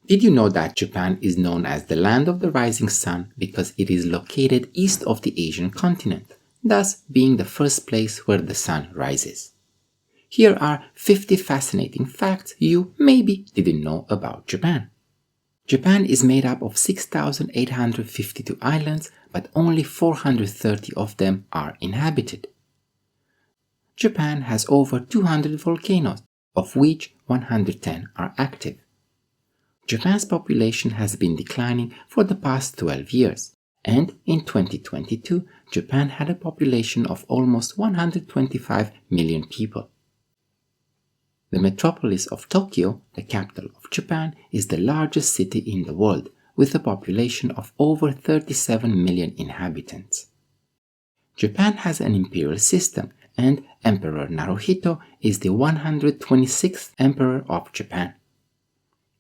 Did you know that Japan is known as the land of the rising sun because it is located east of the Asian continent, thus being the first place where the sun rises? Here are 50 fascinating facts you maybe didn't know about Japan. Japan is made up of 6,852 islands, but only 430 of them are inhabited. Japan has over 200 volcanoes, of which 110 are active. Japan's population has been declining for the past 12 years, and in 2022, Japan had a population of almost 125 million people. The metropolis of Tokyo, the capital of Japan, is the largest city in the world, with a population of over 37 million inhabitants. Japan has an imperial system, and Emperor Naruhito is the 126th Emperor of Japan.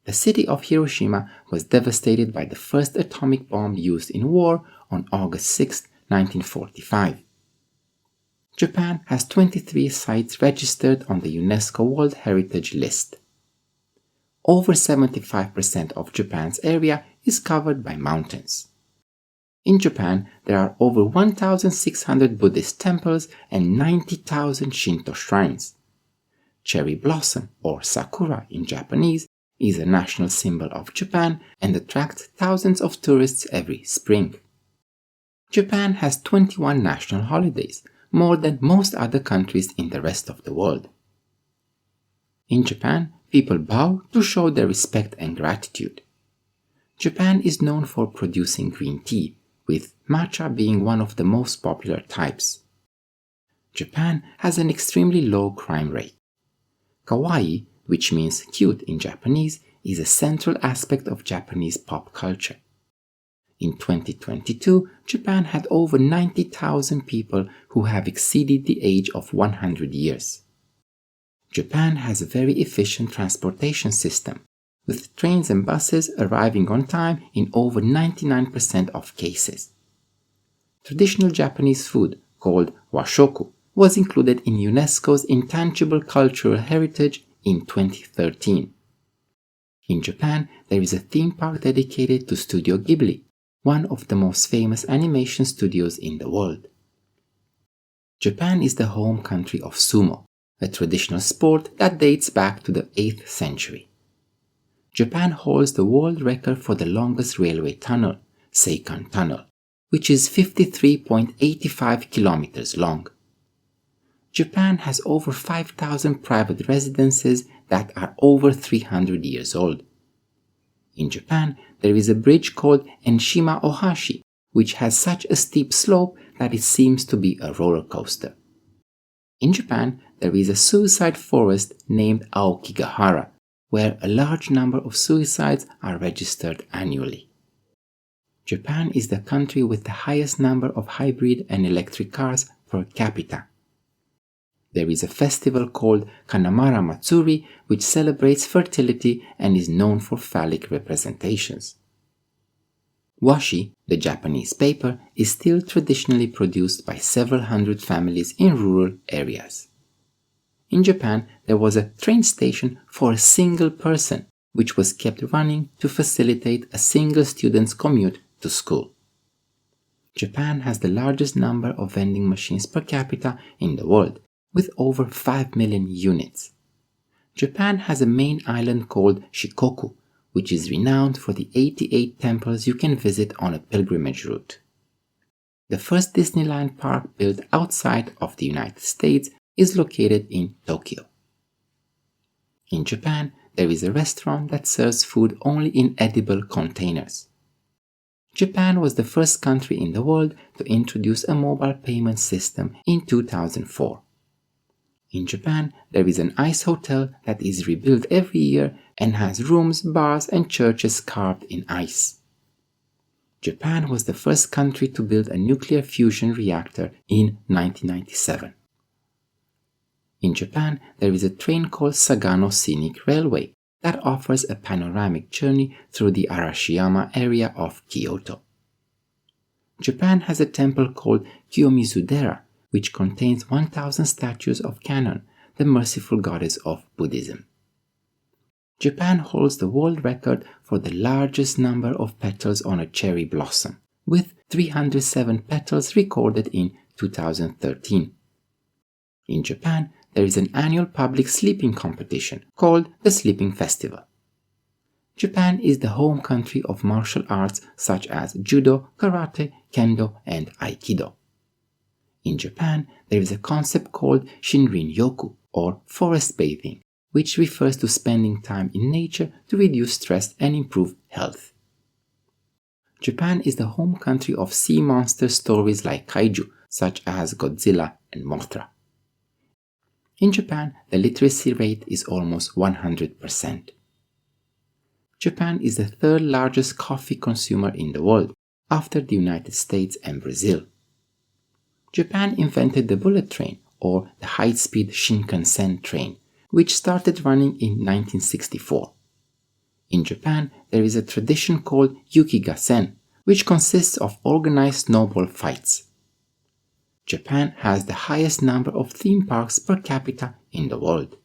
The city of Hiroshima was devastated by the first atomic bomb used in war on August 6, 1945. Japan has 23 sites registered on the UNESCO World Heritage List. Over 75% of Japan's area is covered by mountains. In Japan, there are over 1,600 Buddhist temples and 90,000 Shinto shrines. Cherry blossom, or sakura in Japanese, is a national symbol of Japan and attracts thousands of tourists every spring. Japan has 21 national holidays, more than most other countries in the rest of the world. In Japan, people bow to show their respect and gratitude. Japan is known for producing green tea, with matcha being one of the most popular types. Japan has an extremely low crime rate. Kawaii, which means cute in Japanese, is a central aspect of Japanese pop culture. In 2022, Japan had over 90,000 people who have exceeded the age of 100 years. Japan has a very efficient transportation system, with trains and buses arriving on time in over 99% of cases. Traditional Japanese food, called washoku, was included in UNESCO's Intangible Cultural Heritage in 2013. In Japan, there is a theme park dedicated to Studio Ghibli, one of the most famous animation studios in the world. Japan is the home country of sumo, a traditional sport that dates back to the 8th century. Japan holds the world record for the longest railway tunnel, Seikan Tunnel, which is 53.85 kilometers long. Japan has over 5,000 private residences that are over 300 years old. In Japan, there is a bridge called Enshima Ohashi, which has such a steep slope that it seems to be a roller coaster. In Japan, there is a suicide forest named Aokigahara, where a large number of suicides are registered annually. Japan is the country with the highest number of hybrid and electric cars per capita. There is a festival called Kanamara Matsuri, which celebrates fertility and is known for phallic representations. Washi, the Japanese paper, is still traditionally produced by several hundred families in rural areas. In Japan, there was a train station for a single person, which was kept running to facilitate a single student's commute to school. Japan has the largest number of vending machines per capita in the world, with over 5 million units. Japan has a main island called Shikoku, which is renowned for the 88 temples you can visit on a pilgrimage route. The first Disneyland park built outside of the United States is located in Tokyo. In Japan, there is a restaurant that serves food only in edible containers. Japan was the first country in the world to introduce a mobile payment system in 2004. In Japan, there is an ice hotel that is rebuilt every year and has rooms, bars, and churches carved in ice. Japan was the first country to build a nuclear fusion reactor in 1997. In Japan, there is a train called Sagano Scenic Railway that offers a panoramic journey through the Arashiyama area of Kyoto. Japan has a temple called Kiyomizu-dera, which contains 1,000 statues of Kannon, the merciful goddess of Buddhism. Japan holds the world record for the largest number of petals on a cherry blossom, with 307 petals recorded in 2013. In Japan, there is an annual public sleeping competition called the Sleeping Festival. Japan is the home country of martial arts such as judo, karate, kendo, and aikido. In Japan, there is a concept called Shinrin-yoku, or forest bathing, which refers to spending time in nature to reduce stress and improve health. Japan is the home country of sea monster stories like kaiju, such as Godzilla and Mothra. In Japan, the literacy rate is almost 100%. Japan is the third largest coffee consumer in the world, after the United States and Brazil. Japan invented the bullet train, or the high-speed Shinkansen train, which started running in 1964. In Japan, there is a tradition called Yukigassen, which consists of organized snowball fights. Japan has the highest number of theme parks per capita in the world.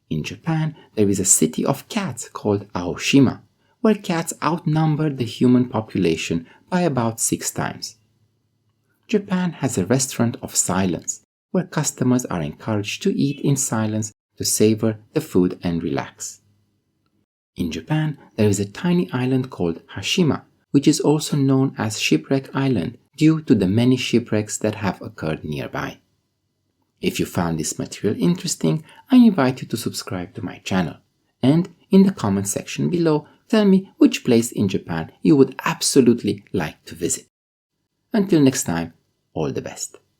In Japan, there is a city of cats called Aoshima, where cats outnumber the human population by about 6 times. Japan has a restaurant of silence, where customers are encouraged to eat in silence to savor the food and relax. In Japan, there is a tiny island called Hashima, which is also known as Shipwreck Island due to the many shipwrecks that have occurred nearby. If you found this material interesting, I invite you to subscribe to my channel. And in the comment section below, tell me which place in Japan you would absolutely like to visit. Until next time, all the best.